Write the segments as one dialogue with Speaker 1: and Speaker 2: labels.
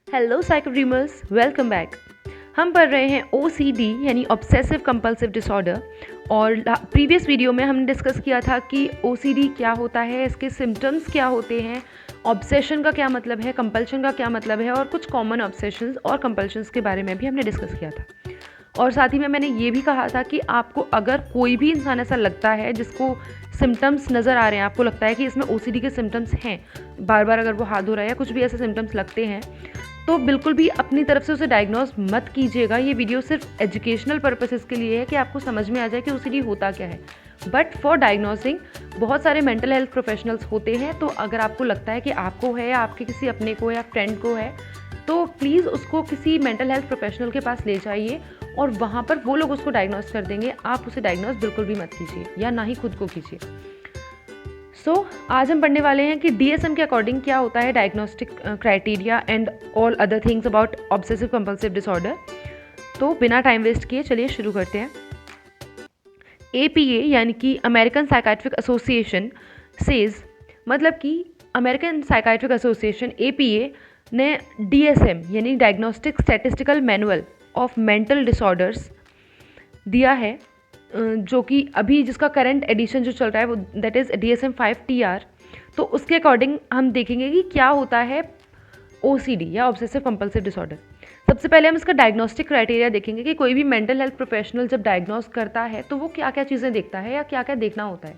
Speaker 1: Hello psycho dreamers, welcome back. हम पढ़ रहे हैं OCD यानी पढ़ रहे हैं OCD यानी ऑब्सेसिव कंपल्सिव डिसऑर्डर। और प्रीवियस वीडियो में हमने डिस्कस किया था कि OCD क्या होता है, इसके सिम्टम्स क्या होते हैं, ऑब्सेशन का क्या मतलब है, कंपल्शन का क्या मतलब है, और कुछ कॉमन ऑब्सेशंस और कंपल्शंस के बारे में भी हमने डिस्कस किया था। और साथ ही में मैंने ये भी कहा था कि आपको अगर कोई भी इंसान ऐसा लगता है जिसको सिम्टम्स नज़र आ रहे हैं, आपको लगता है कि इसमें OCD के सिम्टम्स हैं, बार बार अगर वो हाथ धो रहा है या कुछ भी ऐसे सिम्टम्स लगते हैं, तो बिल्कुल भी अपनी तरफ से उसे डायग्नोज मत कीजिएगा। ये वीडियो सिर्फ एजुकेशनल पर्पसेस के लिए है कि आपको समझ में आ जाए कि OCD होता क्या है। बट फॉर डायग्नोसिंग बहुत सारे मेंटल हेल्थ प्रोफेशनल्स होते हैं, तो अगर आपको लगता है कि आपको है या आपके किसी अपने को या फ्रेंड को है, तो प्लीज़ उसको किसी मेंटल हेल्थ प्रोफेशनल के पास ले जाइए और वहाँ पर वो लोग उसको डायग्नोज कर देंगे। आप उसे डायग्नोज बिल्कुल भी मत कीजिए या ना ही खुद को कीजिए। आज हम पढ़ने वाले हैं कि DSM के अकॉर्डिंग क्या होता है diagnostic criteria and all other things about obsessive compulsive disorder. तो बिना टाइम वेस्ट किए चलिए शुरू करते हैं। APA यानी कि अमेरिकन साइकाट्रिक एसोसिएशन सेज, मतलब कि अमेरिकन साइकाट्रिक एसोसिएशन APA ने DSM यानी diagnostic statistical manual of mental disorders दिया है, जो कि अभी जिसका करंट एडिशन जो चल रहा है वो दैट इज़ DSM-5 TR। तो उसके अकॉर्डिंग हम देखेंगे कि क्या होता है OCD या ऑब्सेसिव कंपल्सिव डिसऑर्डर। सबसे पहले हम इसका डायग्नोस्टिक क्राइटेरिया देखेंगे कि कोई भी मेंटल हेल्थ प्रोफेशनल जब डायग्नोस करता है तो वो क्या क्या चीज़ें देखता है या क्या क्या देखना होता है।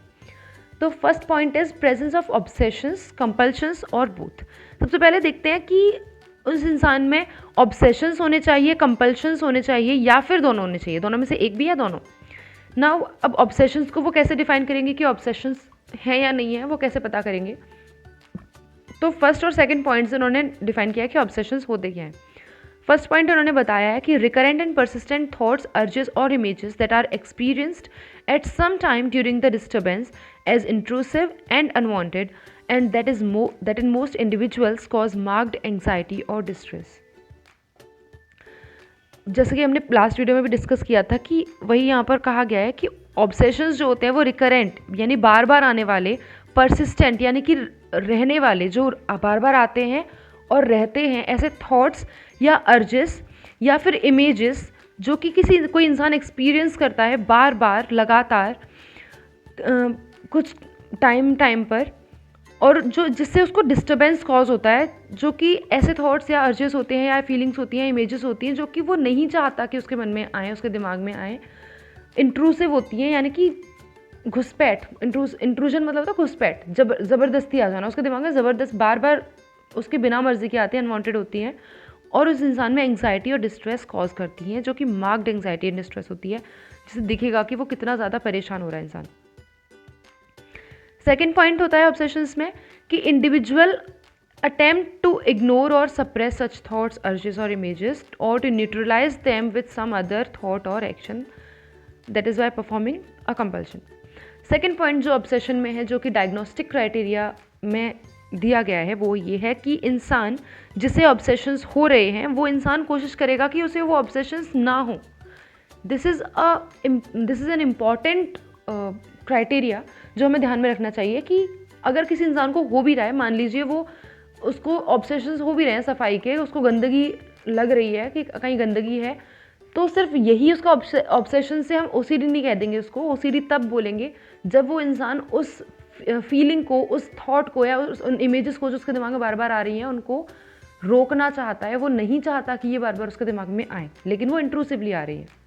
Speaker 1: तो first point is presence of obsessions, compulsions और बोथ। सबसे पहले देखते हैं कि उस इंसान में ऑब्सेशंस होने चाहिए, कंपल्शंस होने चाहिए या फिर दोनों होने चाहिए, दोनों में से एक भी या दोनों। नाउ अब ऑब्सेशंस को वो कैसे डिफाइन करेंगे कि ऑब्सेशंस है या नहीं है, वो कैसे पता करेंगे। तो फर्स्ट और सेकंड पॉइंट्स उन्होंने डिफाइन किया कि ऑब्सेशंस होते क्या हैं। फर्स्ट पॉइंट उन्होंने बताया है कि recurrent and persistent thoughts, urges और images that are experienced at some time during the disturbance as intrusive and unwanted and that in most individuals cause marked anxiety और डिस्ट्रेस। जैसे कि हमने लास्ट वीडियो में भी डिस्कस किया था कि वही यहाँ पर कहा गया है कि ऑब्सेशंस जो होते हैं वो रिकरेंट यानी बार बार आने वाले, परसिस्टेंट यानी कि रहने वाले, जो बार बार आते हैं और रहते हैं ऐसे थॉट्स या अर्जेस या फिर इमेजेस जो कि कोई इंसान एक्सपीरियंस करता है बार बार लगातार कुछ टाइम पर, और जो जिससे उसको डिस्टर्बेंस कॉज होता है, जो कि ऐसे थॉट्स या अर्जेस होते हैं या फीलिंग्स होती हैं, इमेजेस होती हैं जो कि वो नहीं चाहता कि उसके मन में आए, उसके दिमाग में आए। इंट्रूसिव होती हैं यानी कि घुसपैठ, इंट्रूजन मतलब होता है घुसपैठ, ज़बरदस्ती आ जाना उसके दिमाग में, ज़बरदस्त बार बार उसके बिना मर्जी के आते हैं, अनवांटेड होती हैं और उस इंसान में एंग्जाइटी और डिस्ट्रेस कॉज करती हैं, जो कि मार्क्ड एंग्जाइटी एंड डिस्ट्रेस होती है, जिससे दिखेगा कि वो कितना ज़्यादा परेशान हो रहा है इंसान। सेकेंड पॉइंट होता है ऑब्सेशंस में कि इंडिविजुअल अटेम्प्ट टू इग्नोर और सप्रेस सच थॉट्स, अर्जेस और इमेजेस और to neutralise them with some other thought और action, that is by performing a compulsion. Second point जो ऑब्सेशन में है, जो कि डायग्नोस्टिक क्राइटेरिया में दिया गया है, वो ये है कि इंसान जिसे ऑब्सेशंस हो रहे हैं वो इंसान कोशिश करेगा कि उसे वो ऑब्सेशंस ना हो। This is an important criteria जो हमें ध्यान में रखना चाहिए कि अगर किसी इंसान को हो भी रहा है, मान लीजिए वो उसको ऑब्सेशंस हो भी रहे हैं सफाई के, उसको गंदगी लग रही है कि कहीं गंदगी है, तो सिर्फ यही उसका ऑब्सेशन से हम OCD नहीं कह देंगे। उसको OCD तब बोलेंगे जब वो इंसान उस फीलिंग को, उस थॉट को या उन इमेजेस को जो उसके दिमाग में बार बार आ रही हैं उनको रोकना चाहता है। वो नहीं चाहता कि ये बार बार उसके दिमाग में आए, लेकिन वो इंट्रूसिवली आ रही है।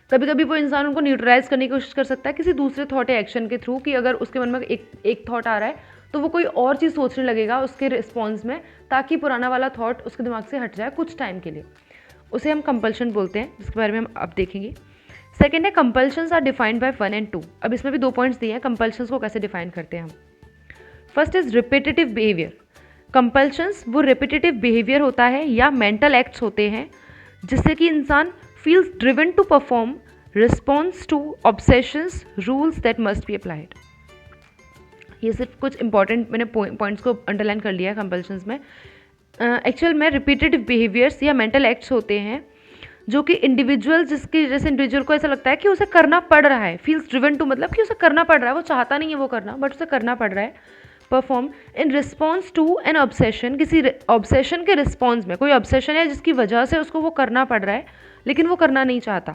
Speaker 1: कभी कभी वो इंसान उनको न्यूट्रलाइज करने की कोशिश कर सकता है किसी दूसरे थॉट या एक्शन के थ्रू, कि अगर उसके मन में एक थॉट आ रहा है तो वो कोई और चीज़ सोचने लगेगा उसके रिस्पॉन्स में, ताकि पुराना वाला थॉट उसके दिमाग से हट जाए कुछ टाइम के लिए। उसे हम कंपल्शन बोलते हैं, जिसके बारे में हम अब देखेंगे। सेकेंड है compulsions are defined by 1 and 2। अब इसमें भी 2 पॉइंट्स दिए हैं कंपल्शंस को कैसे डिफाइन करते हैं हम। First is repetitive behaviour. Compulsions वो रिपीटेटिव बिहेवियर होता है या मेंटल एक्ट्स होते हैं जिससे कि इंसान feels driven to perform response to obsessions, rules that must be applied। ये सिर्फ कुछ इंपॉर्टेंट मैंने पॉइंट्स को अंडरलाइन कर लिया है कंपल्शंस में। एक्चुअल में रिपीटेटिव बिहेवियर्स या मेंटल एक्ट्स होते हैं जो कि इंडिविजुअल, जिसकी जैसे इंडिविजुअल को ऐसा लगता है कि उसे करना पड़ रहा है, फील्स ड्रिवन टू मतलब कि उसे करना पड़ रहा है, वो चाहता नहीं है वो करना, बट उसे करना पड़ रहा है, perform in response to an obsession, किसी ऑब्सेशन के रिस्पॉन्स में। कोई ऑब्सेशन है जिसकी वजह से उसको वो करना पड़ रहा है लेकिन वो करना नहीं चाहता,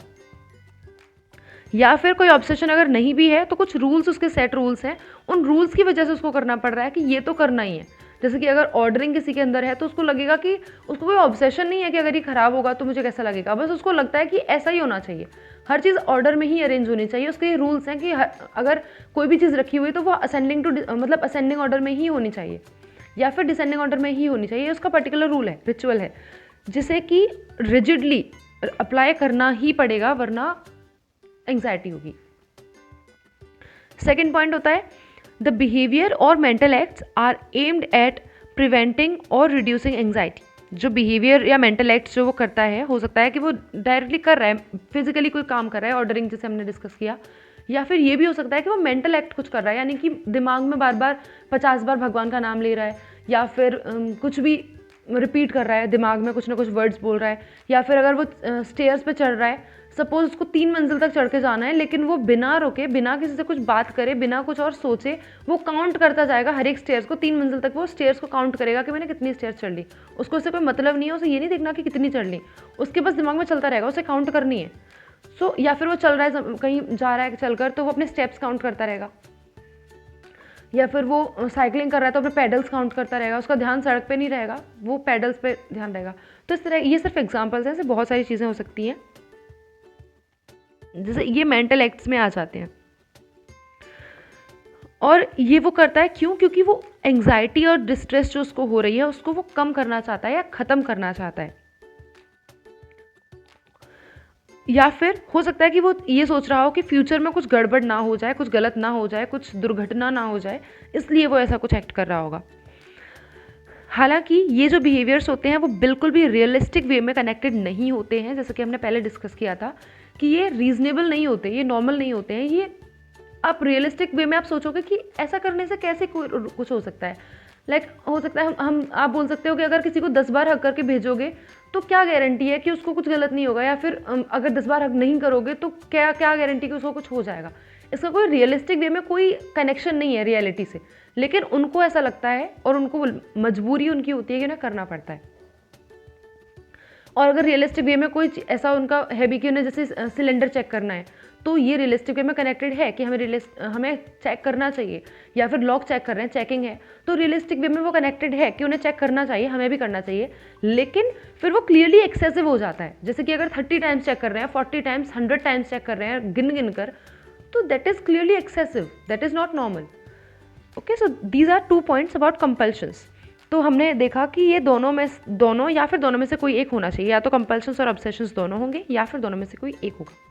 Speaker 1: या फिर कोई ऑब्सेशन अगर नहीं भी है तो कुछ रूल्स, उसके सेट रूल्स हैं, उन रूल्स की वजह से उसको करना पड़ रहा है कि ये तो करना ही है। जैसे कि अगर ऑर्डरिंग किसी के अंदर है तो उसको लगेगा कि उसको कोई ऑब्सेशन नहीं है कि अगर ये खराब होगा तो मुझे कैसा लगेगा, बस उसको लगता है कि ऐसा ही होना चाहिए, हर चीज़ ऑर्डर में ही अरेंज होनी चाहिए। उसके ये रूल्स हैं कि अगर कोई भी चीज़ रखी हुई तो वो असेंडिंग टू मतलब असेंडिंग ऑर्डर में ही होनी चाहिए या फिर डिसेंडिंग ऑर्डर में ही होनी चाहिए। उसका पर्टिकुलर रूल है, रिचुअल है, जिसे कि रिजिडली अप्लाई करना ही पड़ेगा वरना एंग्जाइटी होगी। सेकेंड पॉइंट होता है the behaviour or mental acts are aimed at preventing or reducing anxiety. जो बिहेवियर या मेंटल एक्ट्स जो वो करता है, हो सकता है कि वो डायरेक्टली कर रहा है, फिजिकली कोई काम कर रहा है, ऑर्डरिंग जैसे हमने डिस्कस किया, या फिर ये भी हो सकता है कि वो मेंटल एक्ट कुछ कर रहा है, यानी कि दिमाग में बार बार 50 बार भगवान का नाम ले रहा है, या फिर कुछ भी रिपीट कर रहा है, दिमाग में कुछ ना कुछ वर्ड्स बोल रहा है, या फिर अगर वो स्टेयर्स पे चढ़ रहा है, सपोज उसको 3 मंजिल तक चढ़ के जाना है, लेकिन वो बिना रुके, बिना किसी से कुछ बात करे, बिना कुछ और सोचे वो काउंट करता जाएगा हर एक स्टेयर्स को, 3 मंजिल तक वो स्टेयर्स को काउंट करेगा कि मैंने कितनी स्टेयर्स चढ़ ली। उसको उससे कोई मतलब नहीं है, उसे ये नहीं देखना कि कितनी चढ़ ली, उसके बस दिमाग में चलता रहेगा, उसे काउंट करनी है। या फिर वो चल रहा है, कहीं जा रहा है चलकर, तो वो अपने स्टेप्स काउंट करता रहेगा, या फिर वो साइकिलिंग कर रहा है तो अपने पेडल्स काउंट करता रहेगा, उसका ध्यान सड़क पे नहीं रहेगा, वो पेडल्स पे ध्यान रहेगा। तो इस तरह ये सिर्फ एग्जांपल्स हैं, ऐसे बहुत सारी चीज़ें हो सकती हैं, जैसे ये मेंटल एक्ट्स में आ जाते हैं। और ये वो करता है क्यों? क्योंकि वो एंग्जाइटी और डिस्ट्रेस जो उसको हो रही है उसको वो कम करना चाहता है या ख़त्म करना चाहता है। या फिर हो सकता है कि वो ये सोच रहा हो कि फ्यूचर में कुछ गड़बड़ ना हो जाए, कुछ गलत ना हो जाए, कुछ दुर्घटना ना हो जाए, इसलिए वो ऐसा कुछ एक्ट कर रहा होगा। हालांकि ये जो बिहेवियर्स होते हैं वो बिल्कुल भी रियलिस्टिक वे में कनेक्टेड नहीं होते हैं, जैसे कि हमने पहले डिस्कस किया था कि ये रीजनेबल नहीं होते, ये नॉर्मल नहीं होते हैं। ये आप रियलिस्टिक वे में आप सोचोगे कि ऐसा करने से कैसे कुछ हो सकता है, लाइक हो सकता है हम आप बोल सकते हो कि अगर किसी को 10 बार हक करके भेजोगे तो क्या गारंटी है कि उसको कुछ गलत नहीं होगा, या फिर अगर 10 बार हक नहीं करोगे तो क्या गारंटी कि उसको कुछ हो जाएगा। इसका कोई रियलिस्टिक वे में कोई कनेक्शन नहीं है रियलिटी से, लेकिन उनको ऐसा लगता है और उनको मजबूरी उनकी होती है कि उन्हें करना पड़ता है। और अगर रियलिस्टिक वे में कोई ऐसा उनका है भी कि उन्हें जैसे सिलेंडर चेक करना है, तो ये रियलिस्टिक वे में कनेक्टेड है कि हमें चेक करना चाहिए, या फिर लॉक चेक कर रहे हैं, चेकिंग है, तो रियलिस्टिक वे में वो कनेक्टेड है कि उन्हें चेक करना चाहिए, हमें भी करना चाहिए। लेकिन फिर वो क्लियरली एक्सेसिव हो जाता है, जैसे कि अगर 30 टाइम्स चेक कर रहे हैं, 40 टाइम्स, 100 टाइम्स चेक कर रहे हैं गिन कर, तो that is clearly excessive, that is not normal. Okay, so these are 2 points about compulsions. तो हमने देखा कि ये दोनों या फिर दोनों में से कोई एक होना चाहिए, या तो कंपल्शंस और ऑब्सेशंस दोनों होंगे या फिर दोनों में से कोई एक होगा।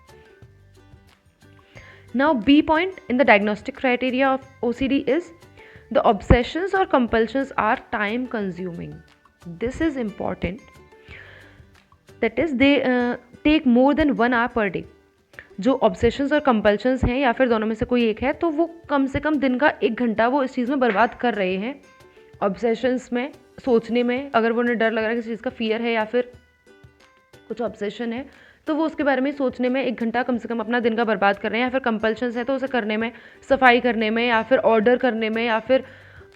Speaker 1: Now B point in the diagnostic criteria of OCD is the obsessions or compulsions are time consuming. This is important. That is they take more than 1 hour per day. जो ऑब्सेशंस और कंपल्शंस हैं या फिर दोनों में से कोई एक है, तो वो कम से कम दिन का 1 घंटा वो इस चीज़ में बर्बाद कर रहे हैं। ऑब्सेशंस में सोचने में, अगर वो उन्हें डर लग रहा है, किसी चीज़ का फियर है या फिर कुछ ऑब्सेशन है, तो वो उसके बारे में सोचने में 1 घंटा कम से कम अपना दिन का बर्बाद कर रहे हैं। या फिर कंपल्शंस है तो उसे करने में, सफाई करने में, या फिर ऑर्डर करने में, या फिर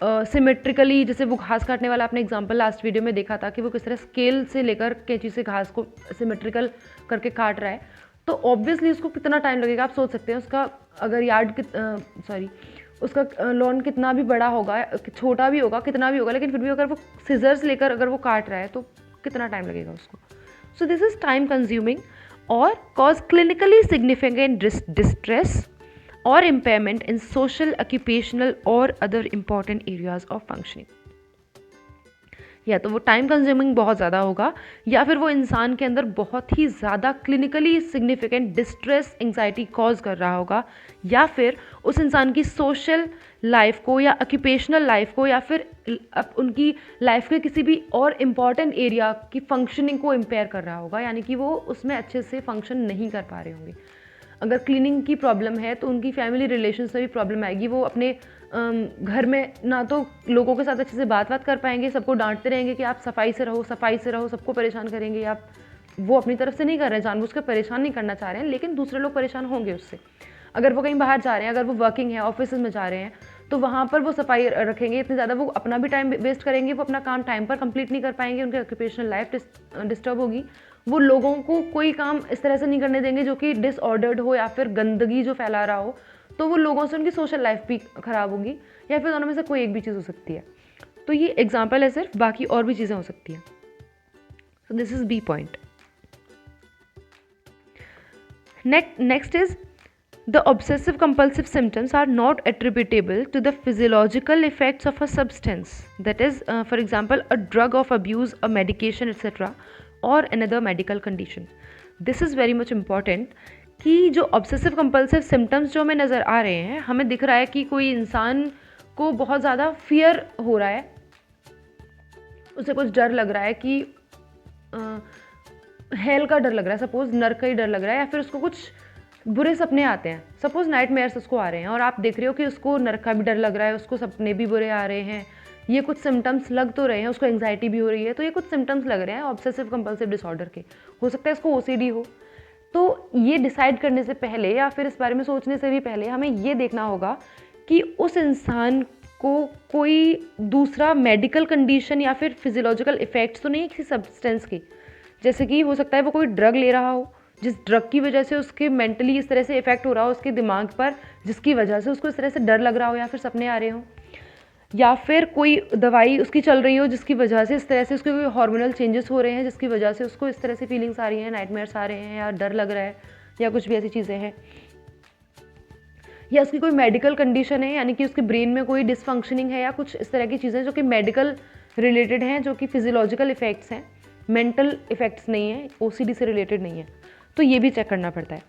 Speaker 1: सिमेट्रिकली, जैसे वो घास काटने वाला आपने एग्जांपल लास्ट वीडियो में देखा था कि वो किस तरह स्केल से लेकर कैंची से घास को सिमेट्रिकल करके काट रहा है, तो ऑब्वियसली उसको कितना टाइम लगेगा आप सोच सकते हैं। उसका अगर उसका लॉन कितना भी बड़ा होगा, छोटा भी होगा, कितना भी होगा, लेकिन फिर भी अगर वो सिजर्स लेकर अगर वो काट रहा है तो कितना टाइम लगेगा उसको। सो this is time consuming or cause clinically significant distress or impairment in social, occupational or other important areas of functioning. या तो वो टाइम कंज्यूमिंग बहुत ज़्यादा होगा, या फिर वो इंसान के अंदर बहुत ही ज़्यादा clinically significant distress, anxiety cause कर रहा होगा, या फिर उस इंसान की सोशल लाइफ को या ऑक्यूपेशनल लाइफ को या फिर उनकी लाइफ के किसी भी और इम्पॉर्टेंट एरिया की फंक्शनिंग को इम्पेयर कर रहा होगा, यानी कि वो उसमें अच्छे से फंक्शन नहीं कर पा रहे होंगे। अगर क्लीनिंग की प्रॉब्लम है तो उनकी फैमिली रिलेशन में भी प्रॉब्लम आएगी। वो अपने घर में ना तो लोगों के साथ अच्छे से बात कर पाएंगे, सबको डांटते रहेंगे कि आप सफाई से रहो, सबको परेशान करेंगे। आप वो अपनी तरफ से नहीं कर रहे हैं, जानबूझकर परेशान नहीं करना चाह रहे हैं, लेकिन दूसरे लोग परेशान होंगे उससे। अगर वो कहीं बाहर जा रहे हैं, अगर वो वर्किंग है, ऑफिस में जा रहे हैं, तो वहाँ पर वो सफाई रखेंगे इतनी ज़्यादा, वो अपना भी टाइम वेस्ट करेंगे, वो अपना काम टाइम पर कंप्लीट नहीं कर पाएंगे, उनकी ऑक्यूपेशनल लाइफ डिस्टर्ब होगी। वो लोगों को कोई काम इस तरह से नहीं करने देंगे जो कि डिसऑर्डर्ड हो या फिर गंदगी जो फैला रहा हो, तो वो लोगों से उनकी सोशल लाइफ भी ख़राब होगी, या फिर दोनों में से कोई एक भी चीज़ हो सकती है। तो ये एग्जाम्पल है सिर्फ, बाकी और भी चीज़ें हो सकती हैं। So this is B point. Next is the obsessive compulsive symptoms are not attributable to the physiological effects of a substance, that is for example a drug of abuse, a medication etc, or another medical condition. This is very much important कि जो obsessive compulsive symptoms जो हमें नज़र आ रहे हैं, हमें दिख रहा है कि कोई इंसान को बहुत ज़्यादा फियर हो रहा है, उसे कुछ डर लग रहा है कि हेल का डर लग रहा है, सपोज नर्क का ही डर लग रहा है, या फिर उसको कुछ बुरे सपने आते हैं, सपोज नाइटमेयर्स उसको आ रहे हैं, और आप देख रहे हो कि उसको नर्क का भी डर लग रहा है, उसको सपने भी बुरे आ रहे हैं, ये कुछ सिम्टम्स लग तो रहे हैं, उसको एंग्जाइटी भी हो रही है, तो ये कुछ सिम्टम्स लग रहे हैं ऑब्सेसिव कंपल्सिव डिसऑर्डर के। हो सकता है इसको ओसीडी हो। तो ये डिसाइड करने से पहले या फिर इस बारे में सोचने से भी पहले हमें ये देखना होगा कि उस इंसान को कोई दूसरा मेडिकल कंडीशन या फिर फिजियोलॉजिकल इफेक्ट्स तो नहीं है किसी सब्सटेंस की। जैसे कि हो सकता है वो कोई ड्रग ले रहा हो, जिस ड्रग की वजह से उसके मेंटली इस तरह से इफेक्ट हो रहा हो उसके दिमाग पर, जिसकी वजह से उसको इस तरह से डर लग रहा हो या फिर सपने आ रहे हो, या फिर कोई दवाई उसकी चल रही हो जिसकी वजह से इस तरह से उसके कोई हार्मोनल चेंजेस हो रहे हैं जिसकी वजह से उसको इस तरह से फीलिंग्स आ रही हैं, नाइटमेयर्स आ रहे हैं, या डर लग रहा है, या कुछ भी ऐसी चीज़ें हैं, या उसकी कोई मेडिकल कंडीशन है, यानी कि उसके ब्रेन में कोई डिसफंक्शनिंग है, या कुछ इस तरह की चीज़ें जो कि मेडिकल रिलेटेड हैं, जो कि फिजियोलॉजिकल इफेक्ट्स हैं, मेंटल इफेक्ट्स नहीं है, ओसीडी से रिलेटेड नहीं है, तो ये भी चेक करना पड़ता है।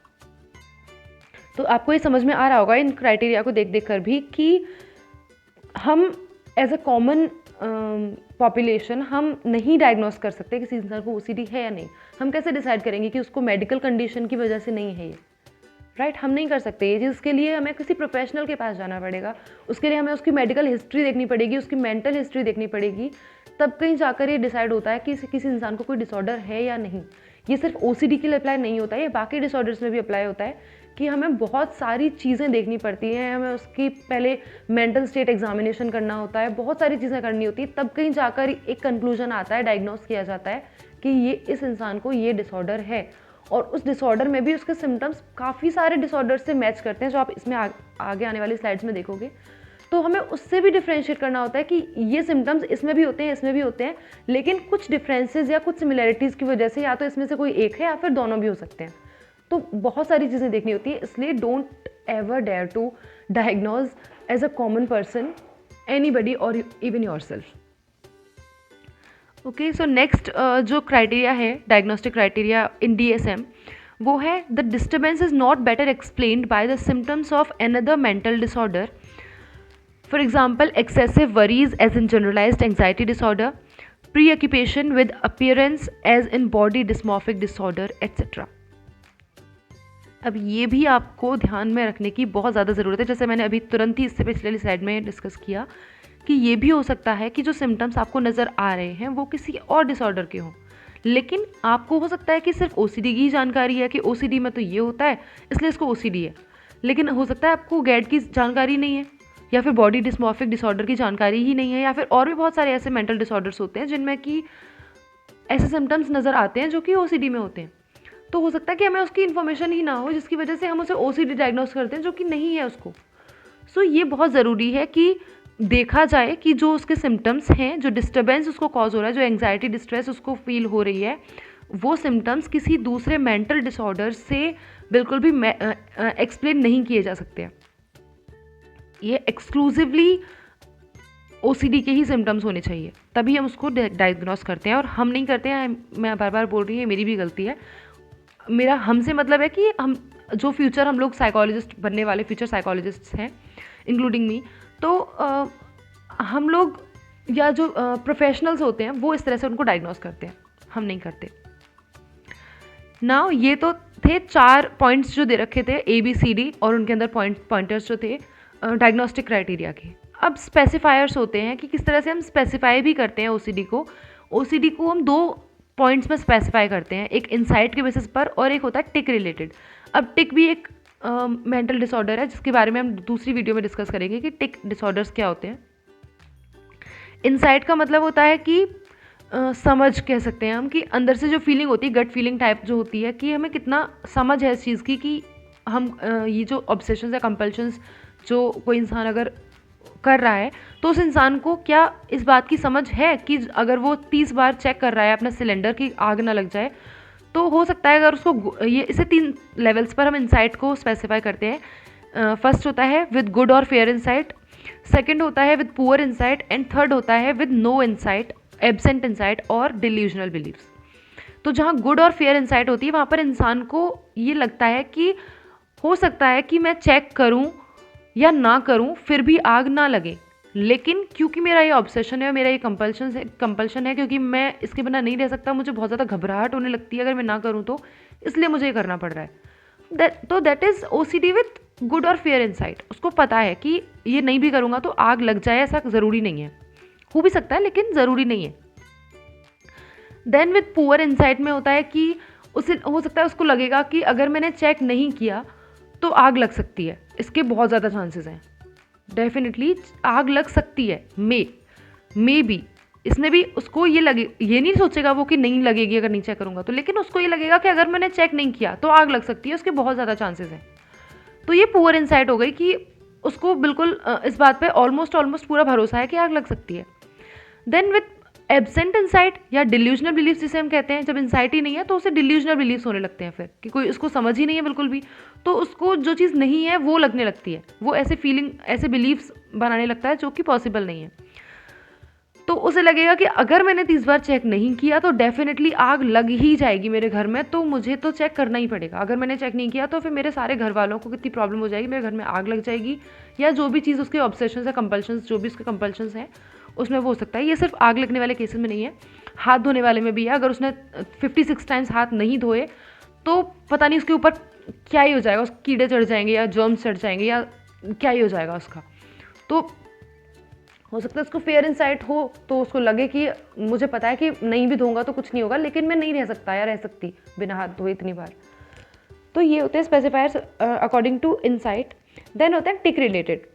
Speaker 1: तो आपको ये समझ में आ रहा होगा इन क्राइटेरिया को देख देख कर भी कि हम एज अ कॉमन पॉपुलेशन हम नहीं डायग्नोस कर सकते किसी इंसान को ओसीडी है या नहीं। हम कैसे डिसाइड करेंगे कि उसको मेडिकल कंडीशन की वजह से नहीं है ये, राइट? हम नहीं कर सकते ये चीज़। उसके लिए हमें किसी प्रोफेशनल के पास जाना पड़ेगा, उसके लिए हमें उसकी मेडिकल हिस्ट्री देखनी पड़ेगी, उसकी मेंटल हिस्ट्री देखनी पड़ेगी, तब कहीं जाकर ये डिसाइड होता है कि किसी इंसान को कोई डिसऑर्डर है या नहीं। ये सिर्फ ओसीडी के लिए अप्लाई नहीं होता है, ये बाकी डिसऑर्डर्स में भी अप्लाई होता है कि हमें बहुत सारी चीज़ें देखनी पड़ती हैं, हमें उसकी पहले मेंटल स्टेट एग्जामिनेशन करना होता है, बहुत सारी चीज़ें करनी होती है, तब कहीं जाकर एक कंक्लूजन आता है, डायग्नोस किया जाता है कि ये इस इंसान को ये डिसऑर्डर है। और उस डिसऑर्डर में भी उसके सिम्टम्स काफ़ी सारे डिसऑर्डर से मैच करते हैं, जो आप इसमें आगे आने वाली स्लाइड्स में देखोगे। तो हमें उससे भी डिफ्रेंशिएट करना होता है कि ये सिम्टम्स इसमें भी होते हैं, इसमें भी होते हैं, लेकिन कुछ डिफरेंसेस या कुछ सिमिलैरिटीज़ की वजह से या तो इसमें से कोई एक है या फिर दोनों भी हो सकते हैं। तो बहुत सारी चीज़ें देखनी होती है, इसलिए don't ever dare to diagnose as a common person anybody और even yourself. Okay, so next जो क्राइटेरिया है डायग्नोस्टिक क्राइटेरिया इन DSM, वो है the disturbance is not better explained by the symptoms of another mental disorder, for example excessive worries as in generalised anxiety disorder, preoccupation with appearance as in body dysmorphic disorder etc. अब ये भी आपको ध्यान में रखने की बहुत ज़्यादा ज़रूरत है, जैसे मैंने अभी तुरंत ही इससे पिछले स्लाइड में डिस्कस किया कि ये भी हो सकता है कि जो सिम्टम्स आपको नज़र आ रहे हैं वो किसी और डिसऑर्डर के हों, लेकिन आपको हो सकता है कि सिर्फ OCD की ही जानकारी है कि OCD में तो ये होता है इसलिए इसको OCD है, लेकिन हो सकता है आपको GAD की जानकारी नहीं है, या फिर बॉडी डिस्मॉर्फिक डिसऑर्डर की जानकारी ही नहीं है, या फिर और भी बहुत सारे ऐसे मेंटल डिसऑर्डर्स होते हैं जिनमें कि ऐसे सिम्टम्स नज़र आते हैं जो कि OCD में होते हैं। तो हो सकता है कि हमें उसकी इन्फॉर्मेशन ही ना हो, जिसकी वजह से हम उसे OCD डायग्नोस करते हैं जो कि नहीं है उसको। सो ये बहुत ज़रूरी है कि देखा जाए कि जो उसके सिम्टम्स हैं, जो डिस्टर्बेंस उसको कॉज हो रहा है, जो एंग्जाइटी डिस्ट्रेस उसको फील हो रही है, वो सिम्टम्स किसी दूसरे मेंटल डिसऑर्डर से बिल्कुल भी एक्सप्लेन नहीं किए जा सकते हैं। ये एक्सक्लूसिवली OCD के ही सिम्टम्स होने चाहिए, तभी हम उसको डायग्नोस करते हैं, और हम नहीं करते हैं। मैं बार बार बोल रही हूँ, मेरी भी गलती है। मेरा हमसे मतलब है कि हम जो फ्यूचर हम लोग साइकोलॉजिस्ट बनने वाले फ्यूचर साइकोलॉजिस्ट्स हैं इंक्लूडिंग मी, तो हम लोग या जो प्रोफेशनल्स होते हैं वो इस तरह से उनको डायग्नोस करते हैं, हम नहीं करते। नाउ ये तो थे 4 पॉइंट्स जो दे रखे थे ABCD, और उनके अंदर पॉइंटर्स जो थे डायग्नोस्टिक क्राइटेरिया के। अब स्पेसिफायर्स होते हैं कि किस तरह से हम स्पेसिफाई भी करते हैं OCD को हम 2 पॉइंट्स में स्पेसिफाई करते हैं, एक इनसाइट के बेसिस पर और एक होता है टिक रिलेटेड। अब टिक भी एक मेंटल डिसऑर्डर है, जिसके बारे में हम दूसरी वीडियो में डिस्कस करेंगे कि टिक डिसऑर्डर्स क्या होते हैं। इनसाइट का मतलब होता है कि समझ कह सकते हैं हम, कि अंदर से जो फीलिंग होती है, गट फीलिंग टाइप जो होती है, कि हमें कितना समझ है इस चीज़ की कि हम ये जो ऑब्सेशंस या कंपल्शंस जो कोई इंसान अगर कर रहा है तो उस इंसान को क्या इस बात की समझ है कि अगर वो 30 बार चेक कर रहा है अपना सिलेंडर की आग ना लग जाए, तो हो सकता है अगर उसको ये इसे 3 लेवल्स पर हम इंसाइट को स्पेसिफाई करते हैं। फर्स्ट होता है with good or fair insight, second होता है with poor insight, and third होता है with no insight, absent insight or delusional beliefs. तो जहाँ गुड और फेयर इंसाइट होती है वहाँ पर इंसान को ये लगता है कि हो सकता है कि मैं चेक करूँ या ना करूँ फिर भी आग ना लगे, लेकिन क्योंकि मेरा ये ऑब्सेशन है, मेरा ये कंपल्शन है, क्योंकि मैं इसके बिना नहीं रह सकता, मुझे बहुत ज़्यादा घबराहट होने लगती है अगर मैं ना करूँ तो, इसलिए मुझे ये करना पड़ रहा है। तो that is OCD with good or fair insight. उसको पता है कि ये नहीं भी करूँगा तो आग लग जाए, ऐसा ज़रूरी नहीं है, हो भी सकता है लेकिन ज़रूरी नहीं है। देन विथ पुअर इंसाइट में होता है कि उसे हो सकता है उसको लगेगा कि अगर मैंने चेक नहीं किया तो आग लग सकती है, इसके बहुत ज़्यादा चांसेस हैं, डेफिनेटली आग लग सकती है, मे बी इसमें भी उसको ये नहीं सोचेगा वो कि नहीं लगेगी अगर नहीं चेक करूँगा तो, लेकिन उसको ये लगेगा कि अगर मैंने चेक नहीं किया तो आग लग सकती है, उसके बहुत ज़्यादा चांसेस हैं। तो ये पुअर इंसाइट हो गई कि उसको बिल्कुल इस बात पे ऑलमोस्ट पूरा भरोसा है कि आग लग सकती है। देन विथ एब्सेंट इंसाइट या डिल्यूजनल बिलीफ्स जिसे हम कहते हैं, जब इंसाइट ही नहीं है तो उसे डिल्यूजनल बिलीफ्स होने लगते हैं, फिर कि कोई उसको समझ ही नहीं है बिल्कुल भी, तो उसको जो चीज़ नहीं है वो लगने लगती है, वो ऐसे बिलीफ्स बनाने लगता है जो कि पॉसिबल नहीं है। तो उसे लगेगा कि अगर मैंने 30 बार चेक नहीं किया तो डेफिनेटली आग लग ही जाएगी मेरे घर में, तो मुझे तो चेक करना ही पड़ेगा। अगर मैंने चेक नहीं किया तो फिर मेरे सारे घर वालों को कितनी प्रॉब्लम हो जाएगी, मेरे घर में आग लग जाएगी, या जो भी चीज़ उसके ऑब्सेशंस या कंपल्शंस, जो भी उसके कंपल्शंस हैं उसमें वो हो सकता है। ये सिर्फ आग लगने वाले केसेस में नहीं है, हाथ धोने वाले में भी है। अगर उसने 56 टाइम्स हाथ नहीं धोए तो पता नहीं उसके ऊपर क्या ही हो जाएगा, उसके कीड़े चढ़ जाएंगे या जर्म्स चढ़ जाएंगे या क्या ही हो जाएगा उसका। तो हो सकता है उसको फेयर इंसाइट हो तो उसको लगे कि मुझे पता है कि नहीं भी धोऊंगा तो कुछ नहीं होगा, लेकिन मैं नहीं रह सकता या रह सकती बिना हाथ धोए इतनी बार। तो ये होते हैं specifiers according to insight. Then होता है टिक रिलेटेड।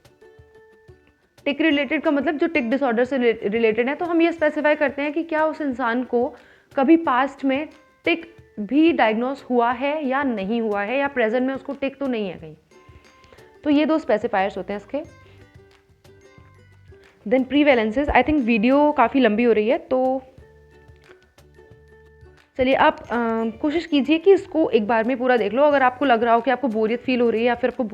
Speaker 1: टिक रिलेटेड का मतलब जो टिक डिसऑर्डर से रिलेटेड है, तो हम ये स्पेसिफाई करते हैं कि क्या उस इंसान को कभी पास्ट में टिक भी डायग्नोस हुआ है या नहीं हुआ है, या प्रेजेंट में उसको टिक तो नहीं है कहीं। तो ये 2 स्पेसिफायर्स होते हैं इसके। देन प्रीवेलेंसेस। आई थिंक वीडियो काफ़ी लंबी हो रही है, तो चलिए आप कोशिश कीजिए कि इसको एक बार में पूरा देख लो। अगर आपको लग रहा हो कि आपको बोरियत फील हो रही है या फिर आपको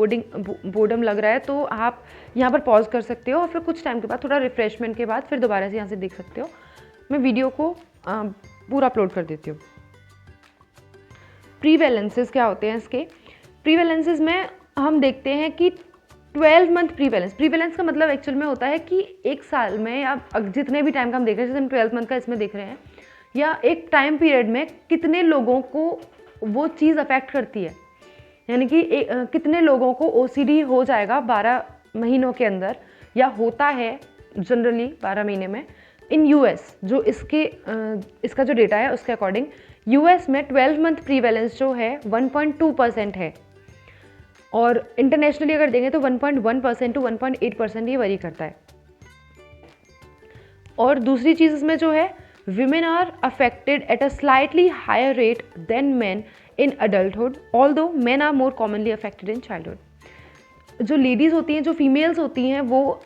Speaker 1: बोर्डम लग रहा है, तो आप यहाँ पर पॉज कर सकते हो और फिर कुछ टाइम के बाद, थोड़ा रिफ्रेशमेंट के बाद, फिर दोबारा से यहाँ से देख सकते हो। मैं वीडियो को पूरा अपलोड कर देती हूँ। प्रीवेलेंसेस क्या होते हैं इसके? प्रीवेलेंसेस में हम देखते हैं कि 12 मंथ प्रीवेलेंस का मतलब एक्चुअल में होता है कि एक साल में या जितने भी टाइम का हम देख रहे हैं, जैसे हम 12 मंथ का इसमें देख रहे हैं, या एक टाइम पीरियड में कितने लोगों को वो चीज़ अफेक्ट करती है, यानी कि कितने लोगों को OCD हो जाएगा 12 महीनों के अंदर, या होता है जनरली 12 महीने में। इन US जो इसका जो डेटा है उसके अकॉर्डिंग US में 12 मंथ प्रीवेलेंस जो है 1.2% है, और इंटरनेशनली अगर देखें तो 1.1% टू 1.8% ये वरी करता है। और दूसरी चीज़ इसमें जो है, women are affected at a slightly higher rate than men in adulthood, although men are more commonly affected in childhood. जो लेडीज़ होती हैं, जो फीमेल्स होती हैं, वो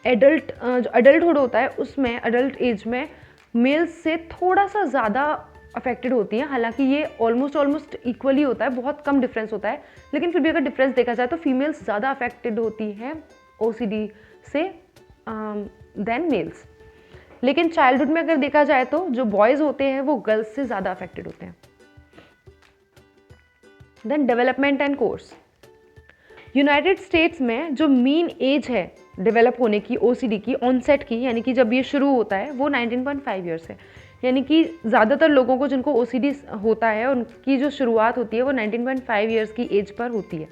Speaker 1: अडल्टहुड होता है उसमें, अडल्ट एज में मेल्स से थोड़ा सा ज़्यादा अफेक्टेड होती हैं। हालांकि ये ऑलमोस्ट इक्वली होता है, बहुत कम डिफरेंस होता है, लेकिन फिर भी अगर डिफरेंस देखा जाए तो फीमेल्स ज़्यादा अफेक्टेड होती हैं OCD से देन मेल्स। लेकिन चाइल्डहुड में अगर देखा जाए तो जो बॉयज़ होते हैं वो गर्ल्स से ज़्यादा अफेक्टेड होते हैं। Then development and course. United States में जो मीन एज है डेवलप होने की OCD की, ऑनसेट की, यानी कि जब ये शुरू होता है, वो 19.5 ईयर्स है। यानी कि ज़्यादातर लोगों को जिनको OCD होता है उनकी जो शुरुआत होती है वो 19.5 ईयर्स की एज पर होती है।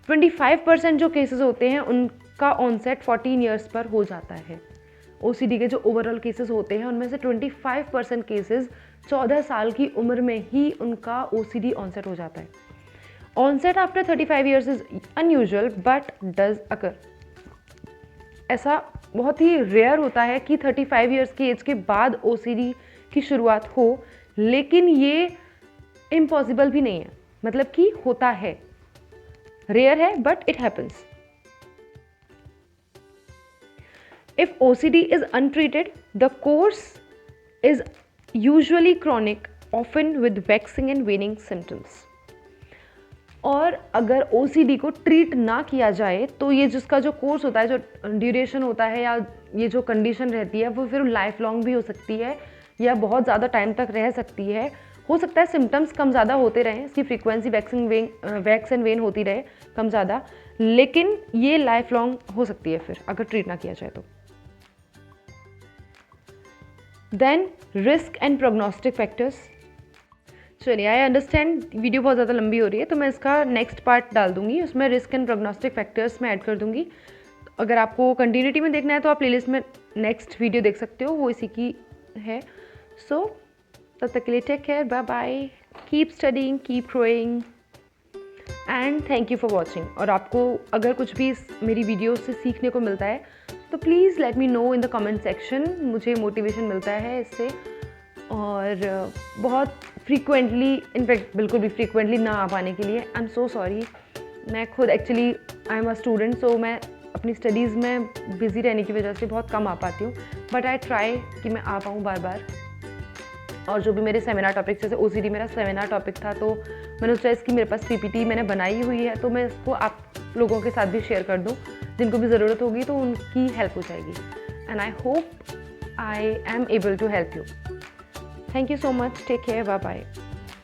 Speaker 1: 25% जो केसेस होते हैं उनका ऑनसेट 14 ईयर्स पर हो जाता है। OCD के जो ओवरऑल केसेस होते हैं उनमें से 25% केसेस 14 साल की उम्र में ही उनका OCD ऑनसेट हो जाता है। Onset after 35 years is unusual but does occur. ऐसा बहुत ही रेयर होता है कि 35 ईयर्स की एज के बाद OCD की शुरुआत हो, लेकिन ये इम्पॉसिबल भी नहीं है, मतलब कि होता है, रेयर है but it happens. If OCD is untreated, the course is usually chronic, often with waxing and waning symptoms. और अगर OCD को ट्रीट ना किया जाए तो ये जिसका जो कोर्स होता है, जो ड्यूरेशन होता है या ये जो कंडीशन रहती है, वो फिर लाइफ लॉन्ग भी हो सकती है या बहुत ज़्यादा टाइम तक रह सकती है। हो सकता है सिम्टम्स कम ज़्यादा होते रहें, इसकी फ्रीक्वेंसी वैक्स एंड वेन होती रहे कम ज़्यादा, लेकिन ये लाइफ लॉन्ग हो सकती है फिर अगर ट्रीट ना किया जाए तो। Then risk and prognostic factors. चलिए, आई अंडरस्टैंड वीडियो बहुत ज़्यादा लंबी हो रही है, तो मैं इसका नेक्स्ट पार्ट डाल दूंगी, उसमें रिस्क एंड प्रोग्नोस्टिक फैक्टर्स में ऐड कर दूंगी। अगर आपको कंटिन्यूटी में देखना है तो आप प्लेलिस्ट में नेक्स्ट वीडियो देख सकते हो, वो इसी की है। सो तब तक के लिए take care, bye bye, keep studying, keep growing and thank you for watching. और आपको अगर कुछ भी मेरी वीडियो से सीखने को मिलता है तो please let me know in the comment section, मुझे मोटिवेशन मिलता है इससे। और बहुत फ्रीक्वेंटली, इनफैक्ट बिल्कुल भी फ्रीक्वेंटली ना आ पाने के लिए आई एम सो सॉरी। मैं खुद actually I am a student, so मैं अपनी स्टडीज़ में बिज़ी रहने की वजह से बहुत कम आ पाती हूँ, बट आई ट्राई कि मैं आ पाऊँ बार बार। और जो भी मेरे सेमिनार टॉपिक, जैसे OCD मेरा सेमिनार टॉपिक था, तो मैंने सोचा इसकी मेरे पास PPT मैंने बनाई हुई है, तो मैं इसको आप लोगों के साथ भी शेयर कर दूँ, जिनको भी ज़रूरत होगी तो उनकी हेल्प हो जाएगी। And I hope I am able to help you. Thank you so much, take care, bye bye.